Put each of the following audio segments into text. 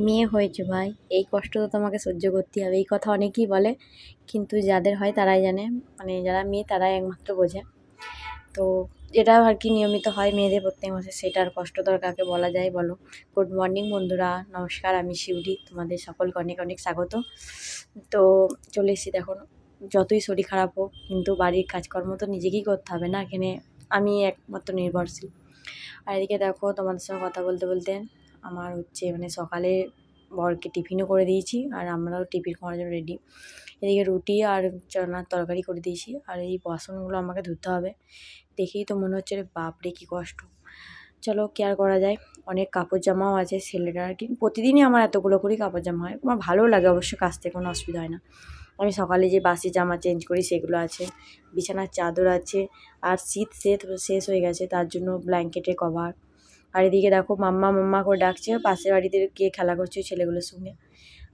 মেয়ে হয়েছে ভাই, এই কষ্ট তো তোমাকে সহ্য করতেই হবে। এই কথা অনেকেই বলে, কিন্তু যাদের হয় তারাই জানে। মানে যারা মেয়ে তারাই একমাত্র বোঝে। তো যেটা আর কি নিয়মিত হয় মেয়েদের প্রত্যেক মাসে, সেটার কষ্ট তো আর কাকে বলা যায় বলো। গুড মর্নিং বন্ধুরা, নমস্কার, আমি শিউলি, তোমাদের সকলকে অনেক অনেক স্বাগত। তো চলে এসেছি, দেখো যতই শরীর খারাপ হোক কিন্তু বাড়ির কাজকর্ম তো নিজেকেই করতে হবে না, এখানে আমি একমাত্র নির্ভরশীল। আর এদিকে দেখো তোমাদের সঙ্গে কথা বলতে বলতে আমার হচ্ছে মানে সকালে বরকে টিফিনও করে দিয়েছি, আর আমরাও টিফিন খাওয়ার জন্য রেডি। এদিকে রুটি আর চানার তরকারি করে দিয়েছি, আর এই বাসনগুলো আমাকে ধুতে হবে। দেখেই তো মনে হচ্ছে রে বাপরে কী কষ্ট। চলো কি আর করা যায়। অনেক কাপড় জামাও আছে ছেলেটার, আর কি প্রতিদিনই আমার এতগুলো করেই কাপড় জামা হয়। আমার ভালোও লাগে অবশ্য, কাচতে কোনো অসুবিধা হয় না। আমি সকালে যে বাসি জামা চেঞ্জ করি সেগুলো আছে, বিছানার চাদর আছে, আর শীত শেষ হয়ে গেছে তার জন্য ব্ল্যাঙ্কেটের কভার। আর এদিকে দেখো মাম্মা মাম্মা করে ডাকছে, পাশের বাড়িতে গিয়ে খেলা করছে ছেলেগুলোর সঙ্গে।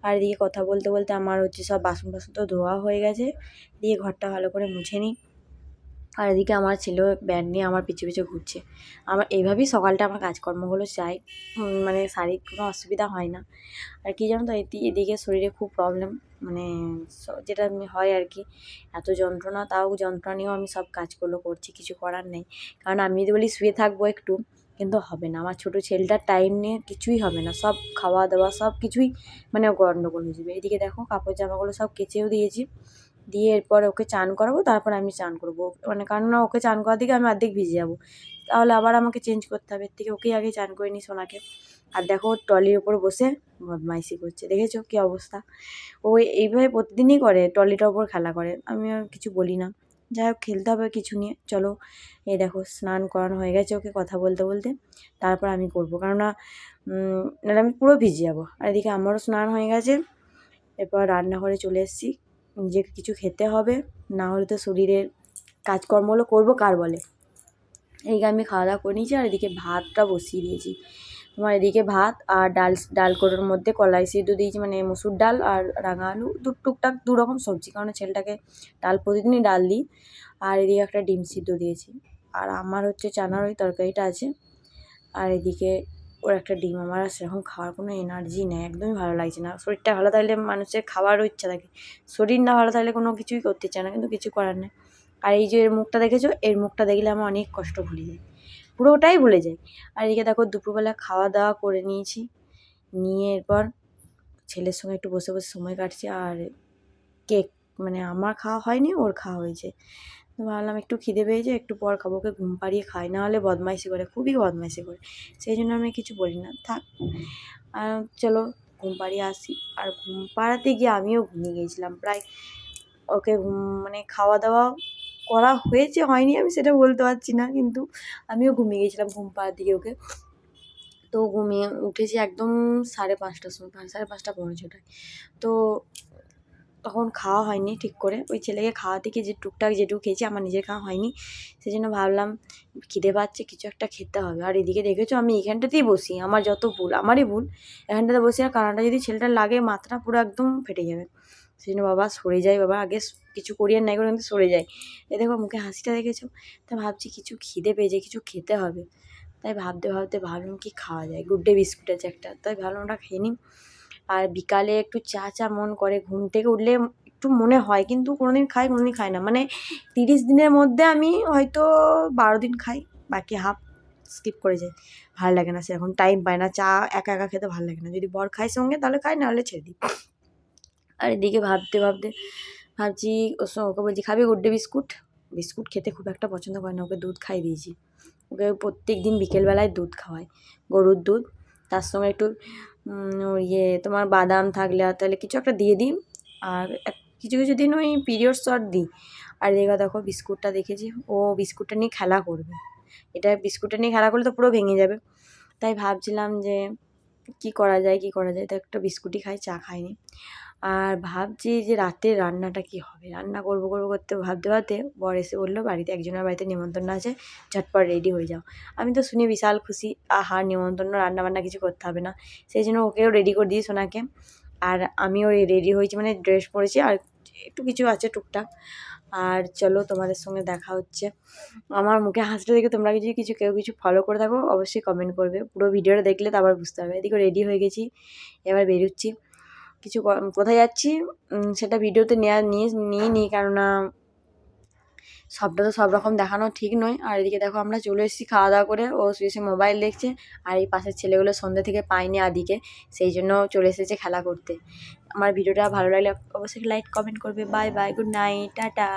আর এদিকে কথা বলতে বলতে আমার হচ্ছে সব বাসন তো ধোয়া হয়ে গেছে, দিয়ে ঘরটা ভালো করে মুছে নিই। আর এদিকে আমার ছেলেও ব্যাট নিয়ে আমার পিছু পিছু ঘুরছে। আমার এইভাবেই সকালটা আমার কাজকর্মগুলো চাই, মানে শারীরিক কোনো অসুবিধা হয় না। আর কী জানো তো, এদিকে শরীরে খুব প্রবলেম, মানে যেটা হয় আর কি, এত যন্ত্রণা, তাও যন্ত্রণা নিয়েও আমি সব কাজগুলো করছি, কিছু করার নেই। কারণ আমি যদি বলি শুয়ে থাকবো একটু, কিন্তু হবে না। আমার ছোটো ছেলেটার টাইম নিয়ে কিছুই হবে না, সব খাওয়া দাওয়া সব কিছুই মানে গণ্ডগোল হয়ে যাবে। এদিকে দেখো কাপড় জামাগুলো সব কেচেও দিয়েছি, দিয়ে এরপর ওকে চান করাবো, তারপর আমি চান করবো। মানে কারণ না, ওকে চান করার দিকে আমি অর্ধেক ভিজে যাবো, তাহলে আবার আমাকে চেঞ্জ করতে হবে। এর থেকে ওকেই আগে চান করে নিই সোনাকে। আর দেখো ট্রলির ওপর বসে বদমাইশি করছে, দেখেছো কী অবস্থা। ও এইভাবে প্রতিদিনই করে, ট্রলিটার ওপর খেলা করে, আমি আর কিছু বলি না। যাই হোক, খেলতে হবে কিছু নিয়ে। চলো, এই দেখো স্নান করানো হয়ে গেছে ওকে কথা বলতে বলতে, তারপর আমি করবো, কেননা নাহলে আমি পুরো ভিজে যাবো। আর এদিকে আমারও স্নান হয়ে গেছে, এরপর রান্নাঘরে চলে এসেছি। নিজেকে কিছু খেতে হবে, না হলে তো শরীরের কাজকর্মগুলো করবো কার বলে। এইদিকে আমি খাওয়া দাওয়া করে নিয়েছি, আর এদিকে ভাতটা বসিয়ে দিয়েছি। তোমার এদিকে ভাত আর ডাল কোটোর মধ্যে কলাই সিদ্ধ দিয়েছি, মানে মসুর ডাল আর রাঙা আলু, টুকটাক দু রকম সবজি, কারণ ছেলেটাকে ডাল প্রতিদিনই ডাল দিই। আর এদিকে একটা ডিম সিদ্ধ দিয়েছি, আর আমার হচ্ছে চানার ওই তরকারিটা আছে। আর এদিকে ওর একটা ডিম। আমার আর সেরকম খাওয়ার কোনো এনার্জি নেই, একদমই ভালো লাগছে না। শরীরটা ভালো থাকলে মানুষের খাওয়ারও ইচ্ছা থাকে, শরীর না ভালো থাকলে কোনো কিছুই করতে চায় না, কিন্তু কিছু করার নেই। আর এই যে এর মুখটা দেখেছো, এর মুখটা দেখলে আমার অনেক কষ্ট ভুলে যায়, পুরোটাই ভুলে যাই। আর এদিকে দেখো দুপুরবেলা খাওয়া দাওয়া করে নিয়েছি, নিয়ে এরপর ছেলের সঙ্গে একটু বসে বসে সময় কাটছি। আর কেক, মানে আমার খাওয়া হয়নি, ওর খাওয়া হয়েছে। তো ভাবলাম একটু খিদে পেয়েছে, একটু পর খাবো। ওকে ঘুম পাড়িয়ে খাই, না হলে বদমাইশি করে, খুবই বদমাইশি করে, সেই জন্য আমি কিছু বলি না, থাক। আর চলো ঘুম পাড়িয়ে আসি। আর ঘুম পাড়াতে গিয়ে আমিও ঘুমিয়ে গিয়েছিলাম প্রায়। ওকে মানে খাওয়া দাওয়া করা হয়েছে হয়নি আমি সেটা বলতে পারছি না, কিন্তু আমিও ঘুমিয়ে গিয়েছিলাম ঘুম পাড়ার দিকে ওকে। তো ঘুমিয়ে উঠেছি একদম 5:30টার সময়, 5:30-5:45টায়। তো তখন খাওয়া হয়নি ঠিক করে, ওই ছেলেকে খাওয়াতে গিয়ে যে টুকটাক যেটুকু খেয়েছি, আমার নিজের খাওয়া হয়নি। সেই জন্য ভাবলাম খিদে পাচ্ছে, কিছু একটা খেতে হবে। আর এদিকে দেখেছো আমি এখানটাতেই বসি, আমার যত ভুল, আমারই ভুল, এখানটাতে বসি। আর কানাটা যদি ছেলেটার লাগে মাথাটা পুরো একদম ফেটে যাবে। সেই জন্য বাবা সরে যাই, বাবা আগে কিছু করি আর নাই করে কিন্তু সরে যাই। এই দেখো মুখে হাসিটা দেখেছো। তা ভাবছি কিছু খিদে পেয়েছে, কিছু খেতে হবে। তাই ভাবতে ভাবতে ভাবলাম কি খাওয়া যায়, গুড ডে বিস্কুট আছে একটা, তাই ভাবলাম ওটা খেয়ে নিই। আর বিকালে একটু চা মন করে, ঘুম থেকে উঠলে একটু মনে হয়, কিন্তু কোনোদিন খাই কোনোদিন খাই না। মানে 30 দিনের মধ্যে আমি হয়তো 12 দিন খাই, বাকি হাফ স্কিপ করে যাই। ভালো লাগে না, সেরকম টাইম পায় না, চা একা একা খেতে ভালো লাগে না। যদি বর খায় সঙ্গে তাহলে খাই, নাহলে ছেড়ে দিই। আর এদিকে ভাবতে ভাবতে ভাবছি, ওকে বলছি খাবি গুড ডে বিস্কুট। বিস্কুট খেতে খুব একটা পছন্দ করে না, ওকে দুধ খাইয়ে দিয়েছি। ওকে প্রত্যেক দিন বিকেলবেলায় দুধ খাওয়াই, গরুর দুধ। তার সঙ্গে একটু তোমার বাদাম থাকলে আর তাহলে কিছু একটা দিয়ে দিই। আর কিছু কিছু দিন ওই পিরিয়ড শট দিই। আর এদিকে দেখো বিস্কুটটা দেখেছি, ও বিস্কুটটা নিয়ে খেলা করবে। এটা বিস্কুটটা নিয়ে খেলা করলে তো পুরো ভেঙে যাবে। তাই ভাবছিলাম যে কি করা যায়, তো একটা বিস্কুটই খাই, চা খাইনি। আর ভাবছি যে রাতের রান্নাটা কি হবে, রান্না করবো করতে ভাবতে ভাবতে বর এসে বললো বাড়িতে একজনের বাড়িতে নিমন্ত্রণ আছে, ঝটপট রেডি হয়ে যাও। আমি তো শুনে বিশাল খুশি, আহা নিমন্ত্রণ, রান্নাবান্না কিছু করতে হবে না। সেই জন্য ওকেও রেডি করে দিই সোনাকে। আর আমিও রেডি হয়েছি, মানে ড্রেস পরেছি। আর একটু কিছু আছে টুকটাক। আর চলো তোমাদের সঙ্গে দেখা হচ্ছে। আমার মুখে হাসিটা দেখে তোমরা যদি কেউ কিছু ফলো করে থাকো অবশ্যই কমেন্ট করবে। পুরো ভিডিওটা দেখলে তো আবার বুঝতে হবে। এদিকে রেডি হয়ে গেছি, এবার বেরোচ্ছি। কোথায় যাচ্ছি সেটা ভিডিওতে নিয়ে নিই, কেননা সবটা তো সব রকম দেখানো ঠিক নয়। আর এদিকে দেখো আমরা চলে এসেছি খাওয়া দাওয়া করে, ও শুয়ে মোবাইল দেখছে। আর এই পাশের ছেলেগুলো সন্ধ্যে থেকে পায়নি আদিকে, সেই জন্য চলে এসেছে খেলা করতে। আমার ভিডিওটা ভালো লাগলে অবশ্যই লাইক কমেন্ট করবে। Bye bye, good night, tata.